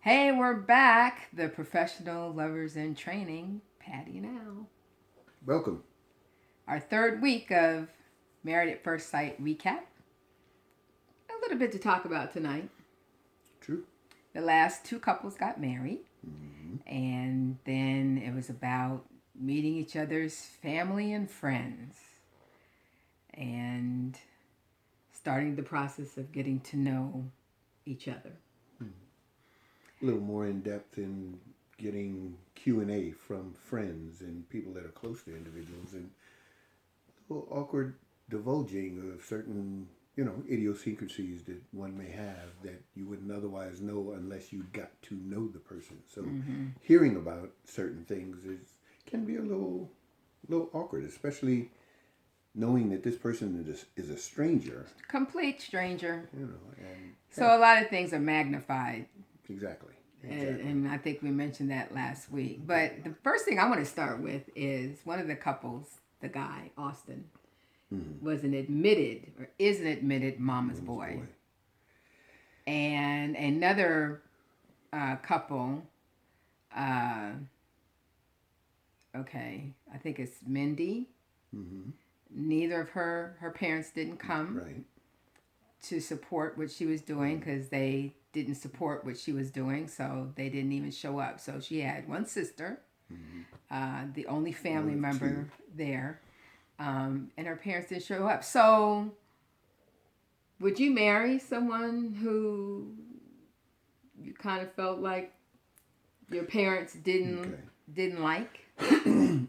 Hey, we're back. The professional lovers in training, Patty and Al. Welcome. Our third week of Married at First Sight recap. A little bit to talk about tonight. True. The last two couples got married, Mm-hmm. and then it was about meeting each other's family and friends and starting the process of getting to know each other. A little more in depth in getting Q&A from friends and people that are close to individuals, and a little awkward divulging of certain, idiosyncrasies that one may have that you wouldn't otherwise know unless you got to know the person. So hearing about certain things can be a little awkward, especially knowing that this person is a stranger, Complete stranger. and So a lot of things are magnified. exactly. And I think we mentioned that last week. But the first thing I want to start with is one of the couples, the guy, Austin, was an admitted or is an admitted mama's boy. And another couple, okay, I think it's Mindy. Mm-hmm. Neither of her parents didn't come Right. to support what she was doing because they didn't support what she was doing, so they didn't even show up. So she had one sister, the only family member there, and her parents didn't show up. So, would you marry someone who you kind of felt like your parents didn't like?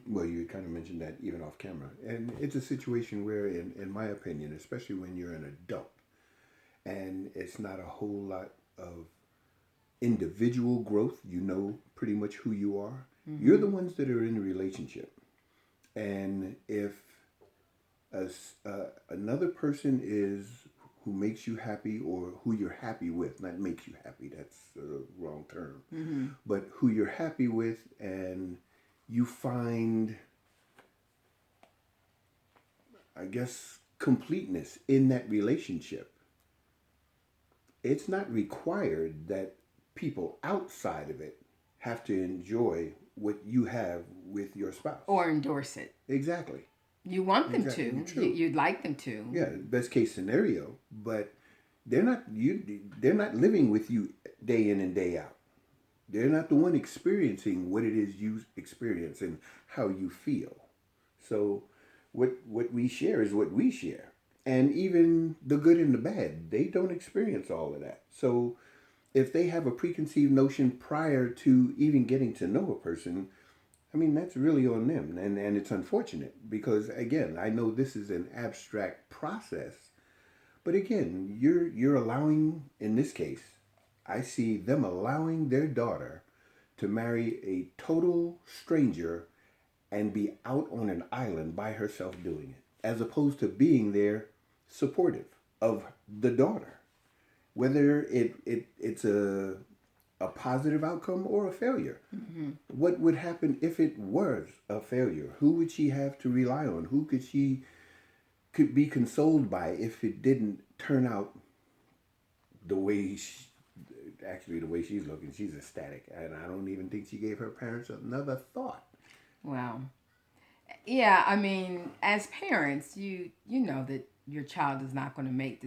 Well, you kind of mentioned that even off camera. And it's a situation where, in my opinion, especially when you're an adult and it's not a whole lot of individual growth, you know pretty much who you are. You're the ones that are in the relationship. And if another person is who makes you happy or who you're happy with, not makes you happy, that's the wrong term, but who you're happy with and you find, I guess, completeness in that relationship, it's not required that people outside of it have to enjoy what you have with your spouse. Or endorse it. Exactly. You want them Exactly. to. True. You'd like them to. Yeah, best case scenario, but they're not living with you day in and day out. They're not the one experiencing what it is you experience and how you feel. So what we share is what we share. And even the good and the bad, they don't experience all of that. So if they have a preconceived notion prior to even getting to know a person, I mean, that's really on them. And it's unfortunate because, again, I know this is an abstract process. But again, you're allowing, in this case, I see them allowing their daughter to marry a total stranger and be out on an island by herself doing it, as opposed to being there supportive of the daughter, whether it's a positive outcome or a failure. What would happen if it was a failure? Who would she have to rely on? Who could be consoled by if it didn't turn out the way actually the way she's looking? She's ecstatic, and I don't even think she gave her parents another thought. Wow. Yeah, I mean, as parents, you know that your child is not going to make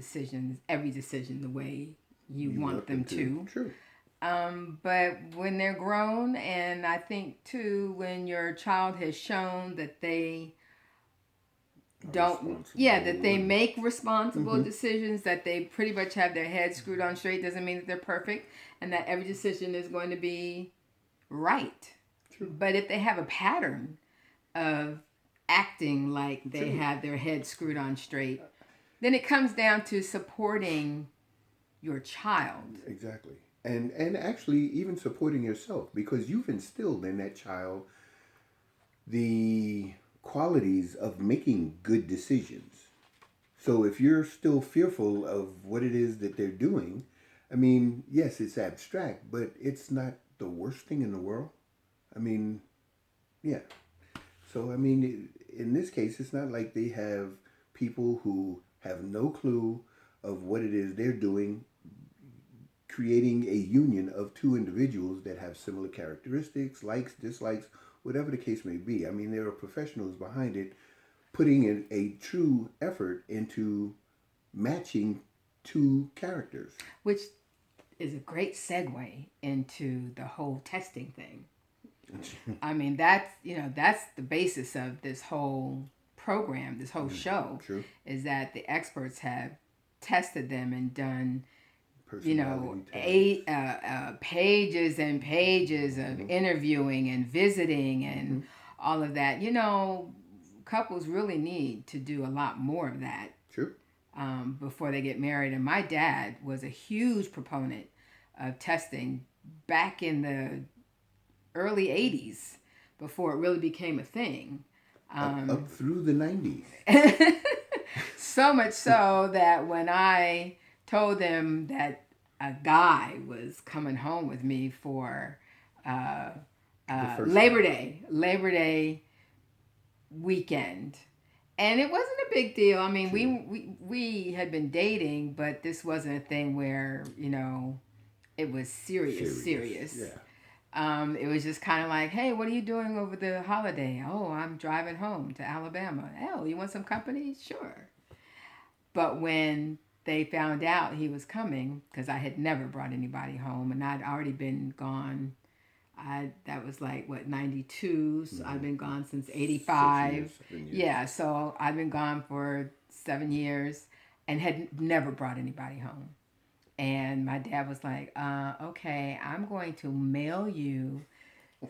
every decision the way you want them to. True. But when they're grown, and I think too, when your child has shown that they that they make responsible decisions, that they pretty much have their head screwed on straight, doesn't mean that they're perfect, and that every decision is going to be right. True. But if they have a pattern of acting like they True. have their head screwed on straight, then it comes down to supporting your child. Exactly. And actually even supporting yourself, because you've instilled in that child the qualities of making good decisions. So if you're still fearful of what it is that they're doing, I mean, yes, it's abstract, but it's not the worst thing in the world. I mean, yeah. So, I mean, in this case, it's not like they have people who have no clue of what it is they're doing, creating a union of two individuals that have similar characteristics, likes, dislikes, whatever the case may be. I mean, there are professionals behind it putting in a true effort into matching two characters. Which is a great segue into the whole testing thing. I mean, that's the basis of this whole program, this whole show. True. Is that the experts have tested them and done, Personality pages and pages of interviewing and visiting and all of that. Couples really need to do a lot more of that. True. Before they get married. And my dad was a huge proponent of testing back in the early 80s before it really became a thing. Up through the 90s. So much so that when I told them that a guy was coming home with me for Labor Day weekend, and it wasn't a big deal. I mean, we had been dating, but this wasn't a thing where it was serious. Yeah. It was just kind of like, hey, what are you doing over the holiday? Oh, I'm driving home to Alabama. Oh, you want some company? Sure. But when they found out he was coming, because I had never brought anybody home, and I'd already been gone. That was like, 92, so I've been gone since 85. 7 years. Yeah, so I've been gone for 7 years and had never brought anybody home. And my dad was like, okay, I'm going to mail you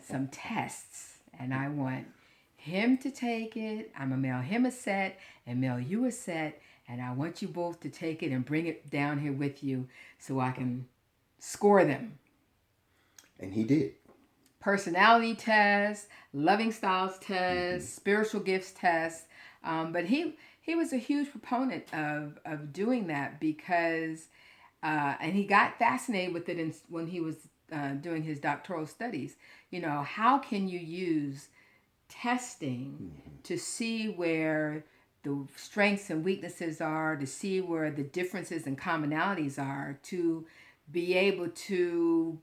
some tests, and I want him to take it. I'm going to mail him a set and mail you a set, and I want you both to take it and bring it down here with you so I can score them. And he did. Personality tests, loving styles tests, spiritual gifts tests. But he was a huge proponent of doing that because, and he got fascinated with it when he was doing his doctoral studies. How can you use testing to see where the strengths and weaknesses are, to see where the differences and commonalities are, to be able to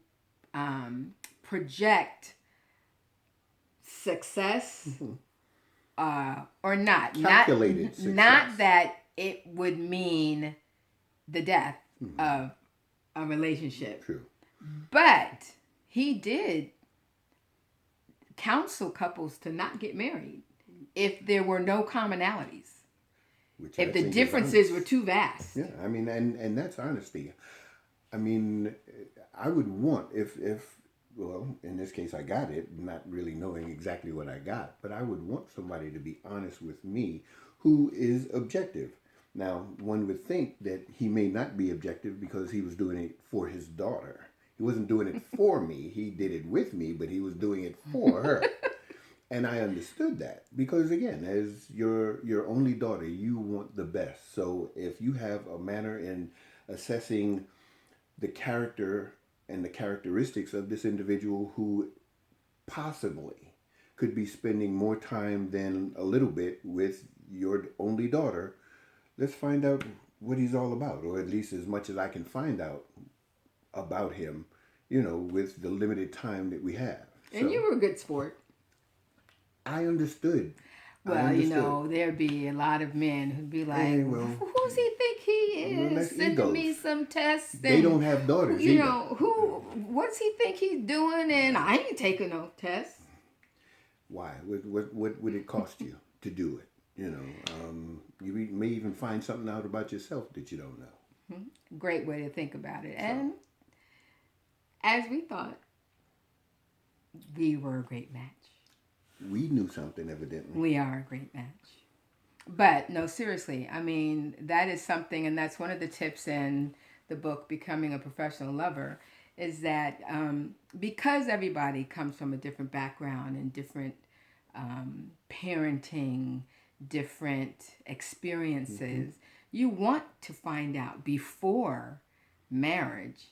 project success or not. Calculated success. Not that it would mean the death of a relationship. True. But he did counsel couples to not get married if there were no commonalities. If the differences were too vast. Yeah, I mean, and that's honesty. I mean, I would want, well, in this case I got it, not really knowing exactly what I got, but I would want somebody to be honest with me who is objective. Now, one would think that he may not be objective because he was doing it for his daughter. He wasn't doing it for me. He did it with me, but he was doing it for her. And I understood that because, again, as your only daughter, you want the best. So if you have a manner in assessing the character and the characteristics of this individual who possibly could be spending more time than a little bit with your only daughter, let's find out what he's all about, or at least as much as I can find out about him, with the limited time that we have. And you were a good sport. I understood. Well, there'd be a lot of men who'd be like, Hey, who's he think he is? Sending me some tests. They don't have daughters either. What's he think he's doing? And I ain't taking no tests. Why? What would it cost you to do it? You may even find something out about yourself that you don't know. Great way to think about it. And as we thought, we were a great match. We knew something, evidently. We are a great match. But no, seriously, I mean, that is something, and that's one of the tips in the book, Becoming a Professional Lover, is that because everybody comes from a different background and different parenting, different experiences, you want to find out before marriage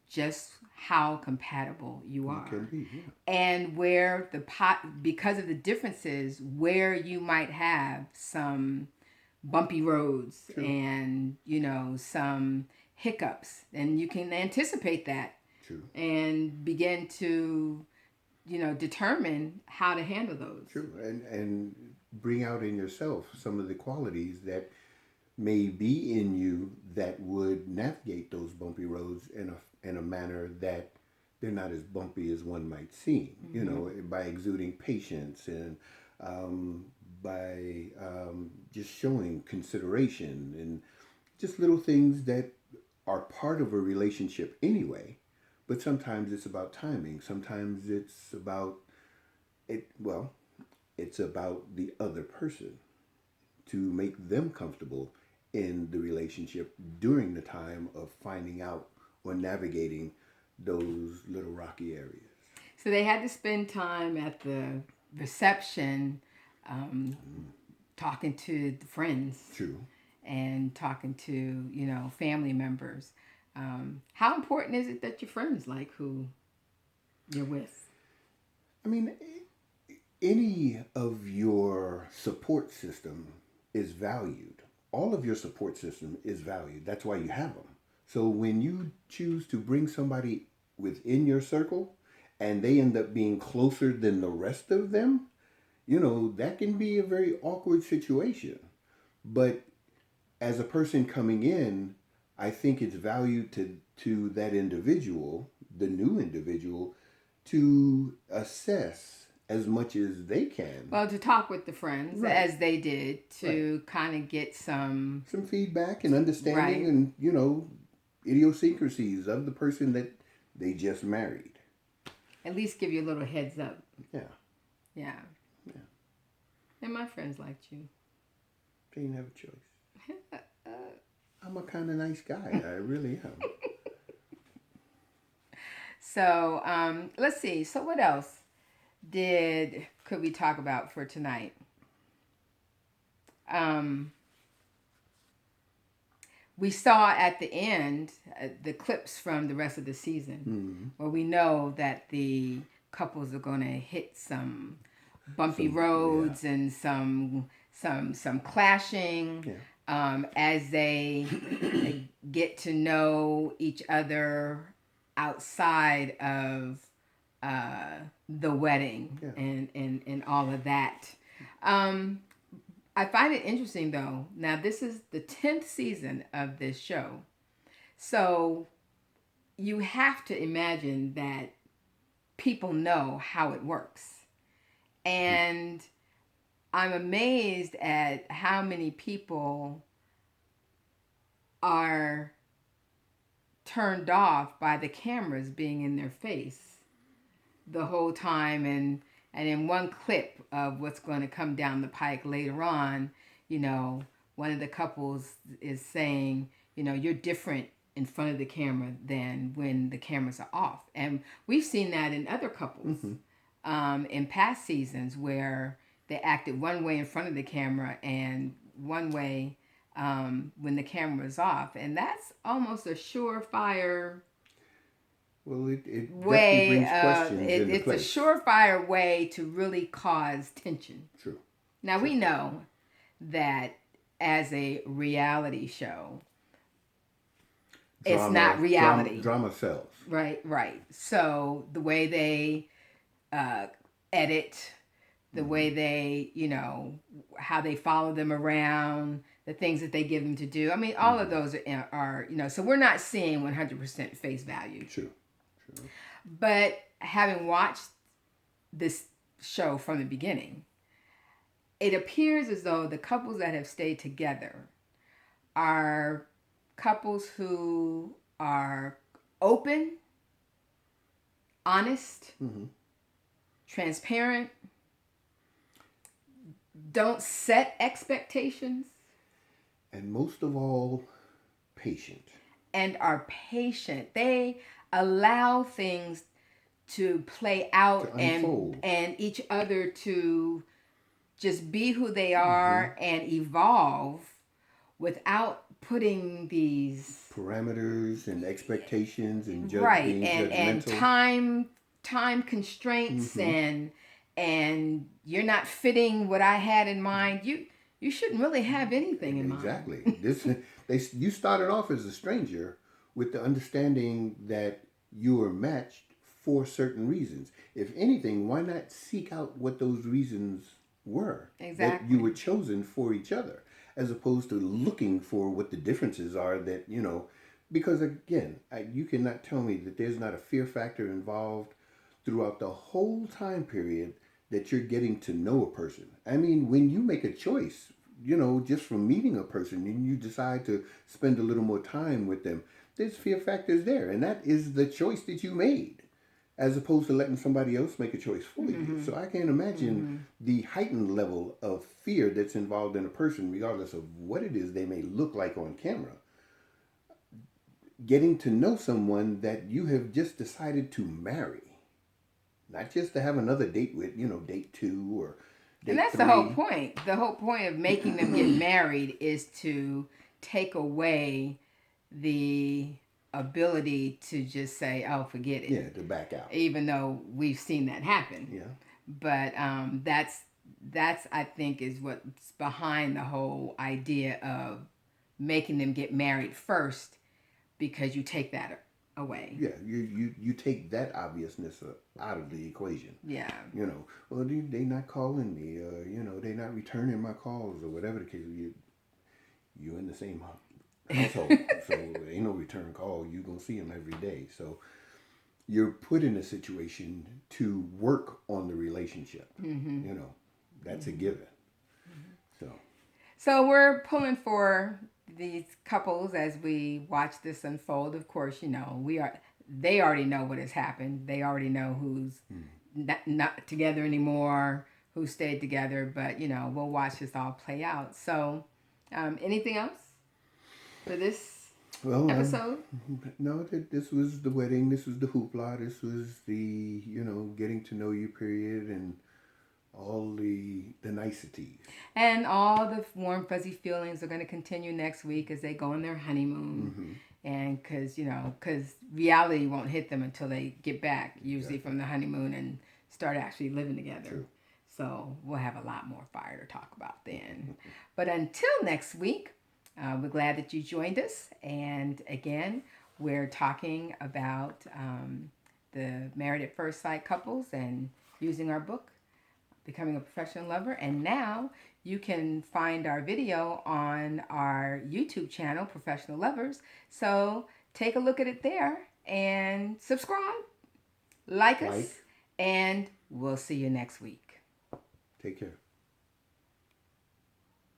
just how compatible you are. Can be, yeah. And where because of the differences, where you might have some bumpy roads. True. And, some hiccups, and you can anticipate that. True. And begin to, determine how to handle those. True. And bring out in yourself some of the qualities that may be in you that would navigate those bumpy roads in a manner that they're not as bumpy as one might seem. By exuding patience and by just showing consideration and just little things that are part of a relationship anyway. But sometimes it's about timing. Sometimes it's about it. Well, it's about the other person to make them comfortable in the relationship during the time of finding out or navigating those little rocky areas. So they had to spend time at the reception, talking to the friends. True. And talking to, family members. How important is it that your friends like who you're with? I mean, any of your support system is valued. All of your support system is valued. That's why you have them. So when you choose to bring somebody within your circle and they end up being closer than the rest of them, that can be a very awkward situation. But as a person coming in, I think it's valued to that individual, the new individual, to assess as much as they can. Well, to talk with the friends, right. as they did, to right. kind of get some feedback and understanding, right. and idiosyncrasies of the person that they just married. At least give you a little heads up. Yeah. Yeah. Yeah. And my friends liked you. They didn't have a choice. I'm a kind of nice guy. I really am. So, let's see. So what else could we talk about for tonight? We saw at the end the clips from the rest of the season, where we know that the couples are going to hit some bumpy roads, yeah. and some clashing. Yeah. As they get to know each other outside of the wedding, yeah. and all of that. I find it interesting, though. Now, this is the 10th season of this show. So you have to imagine that people know how it works. And I'm amazed at how many people are turned off by the cameras being in their face the whole time. And in one clip of what's going to come down the pike later on, one of the couples is saying, you're different in front of the camera than when the cameras are off. And we've seen that in other couples, in past seasons, where they acted one way in front of the camera and one way when the camera is off. And that's almost a surefire Well, it way. Brings questions into it's place. a surefire way to really cause tension. True. Now, we know that as a reality show, it's not reality. Drama sells. Right. So the way they edit, the way they, how they follow them around, the things that they give them to do. I mean, all of those are, so we're not seeing 100% face value. True. But having watched this show from the beginning, it appears as though the couples that have stayed together are couples who are open, honest, transparent, don't set expectations, and most of all, patient. And are patient. They allow things to play out and each other to just be who they are and evolve without putting these parameters and expectations and being and time constraints and you're not fitting what I had in mind. You shouldn't really have anything in mind. Exactly. You started off as a stranger, with the understanding that you are matched for certain reasons. If anything, why not seek out what those reasons were that you Exactly. were chosen for each other, as opposed to looking for what the differences are that, because again, you cannot tell me that there's not a fear factor involved throughout the whole time period that you're getting to know a person. I mean, when you make a choice, just from meeting a person and you decide to spend a little more time with them, there's fear factors there. And that is the choice that you made, as opposed to letting somebody else make a choice for you. So I can't imagine the heightened level of fear that's involved in a person, regardless of what it is they may look like on camera. Getting to know someone that you have just decided to marry, not just to have another date with, date two or And date that's the whole three. point. The whole point of making them get married is to take away the ability to just say, "Oh, forget it," Yeah, to back out. even though we've seen that happen. Yeah. But that's I think is what's behind the whole idea of making them get married first, because you take that away. Yeah, you take that obviousness out of the equation. Yeah. Well, they not calling me, they not returning my calls or whatever the case. You in the same household, so ain't no return call. You gonna see them every day, so you're put in a situation to work on the relationship. That's a given. So So we're pulling for these couples as we watch this unfold. Of course, they already know what has happened. They already know who's not together anymore, who stayed together. But we'll watch this all play out. So, anything else for this well, episode? no, this was the wedding. This was the hoopla. This was the getting to know you period and all the niceties. And all the warm, fuzzy feelings are going to continue next week as they go on their honeymoon. And because reality won't hit them until they get back, usually from the honeymoon, and start actually living together. True. So we'll have a lot more fire to talk about then. But until next week, we're glad that you joined us. And again, we're talking about the Married at First Sight couples and using our book, Becoming a Professional Lover. And now you can find our video on our YouTube channel, Professional Lovers. So take a look at it there and subscribe, like us, and we'll see you next week. Take care.